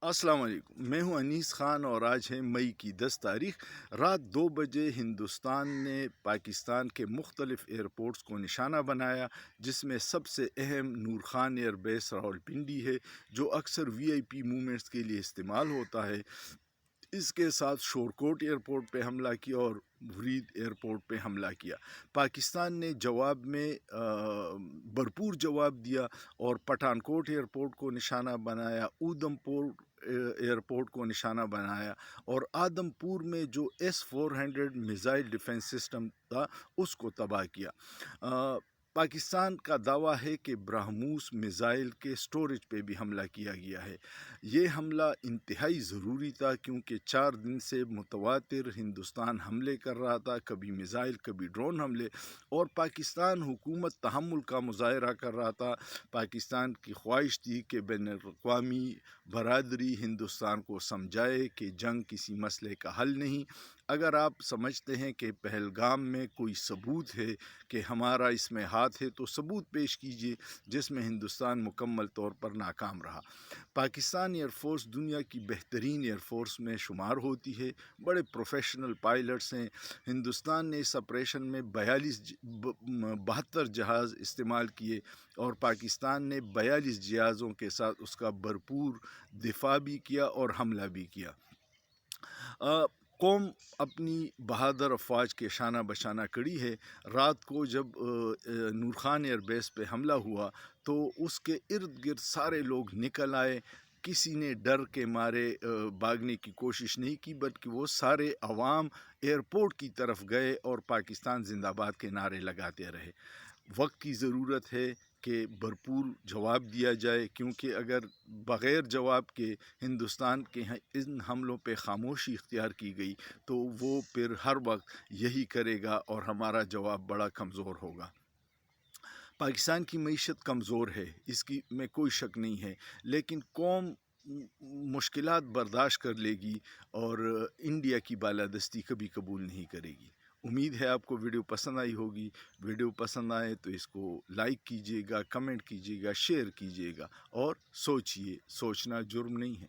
अस्सलाम वालेकुम। मैं हूं अनीस ख़ान और आज है मई की 10 तारीख। रात 2 बजे हिंदुस्तान ने पाकिस्तान के मुख्तलिफ़ एयरपोर्ट्स को निशाना बनाया, जिसमें सबसे अहम नूर ख़ान एयरबेस रावलपिंडी है, जो अक्सर VIP मूवमेंट्स के लिए इस्तेमाल होता है। इसके साथ शोरकोट एयरपोर्ट पे हमला किया और वरीद एयरपोर्ट पे हमला किया। पाकिस्तान ने जवाब में भरपूर जवाब दिया और पठानकोट एयरपोर्ट को निशाना बनाया, ऊधमपुर एयरपोर्ट को निशाना बनाया और आदमपुर में जो S-400 मिज़ाइल डिफेंस सिस्टम था उसको तबाह किया। पाकिस्तान का दावा है कि ब्रह्मोस मिज़ाइल के स्टोरेज पे भी हमला किया गया है। ये हमला इंतहाई ज़रूरी था, क्योंकि 4 दिन से मुतवातिर हिंदुस्तान हमले कर रहा था, कभी मिज़ाइल कभी ड्रोन हमले, और पाकिस्तान हुकूमत तहम्मुल का मुज़ाहरा कर रहा था। पाकिस्तान की ख्वाहिश थी कि बैनुल-अक़वामी बरादरी हिंदुस्तान को समझाए कि जंग किसी मसले का हल नहीं। अगर आप समझते हैं कि पहलगाम में कोई सबूत है कि हमारा इसमें हाथ है, तो सबूत पेश कीजिए, जिसमें हिंदुस्तान मुकम्मल तौर पर नाकाम रहा। पाकिस्तान एयरफोर्स दुनिया की बेहतरीन एयरफोर्स में शुमार होती है, बड़े प्रोफेशनल पायलट्स हैं। हिंदुस्तान ने इस ऑपरेशन में 72 जहाज़ इस्तेमाल किए और पाकिस्तान ने 42 जहाज़ों के साथ उसका भरपूर दिफा भी किया और हमला भी किया। कौम अपनी बहादुर अफवाज के शाना बशाना खड़ी है। रात को जब नूर ख़ान एयरबेस पे हमला हुआ तो उसके इर्द गिर्द सारे लोग निकल आए। किसी ने डर के मारे भागने की कोशिश नहीं की, बल्कि वो सारे अवाम एयरपोर्ट की तरफ गए और पाकिस्तान जिंदाबाद के नारे लगाते रहे। वक्त की ज़रूरत है कि भरपूर जवाब दिया जाए, क्योंकि अगर बग़ैर जवाब के हिंदुस्तान के इन हमलों पे ख़ामोशी इख्तियार की गई तो वो फिर हर वक्त यही करेगा और हमारा जवाब बड़ा कमज़ोर होगा। पाकिस्तान की मईशत कमज़ोर है, इसकी में कोई शक नहीं है, लेकिन कौम मुश्किलात बर्दाश्त कर लेगी और इंडिया की बालादस्ती कभी कबूल नहीं करेगी। उम्मीद है आपको वीडियो पसंद आई होगी। वीडियो पसंद आए तो इसको लाइक कीजिएगा, कमेंट कीजिएगा, शेयर कीजिएगा और सोचिए, सोचना जुर्म नहीं है।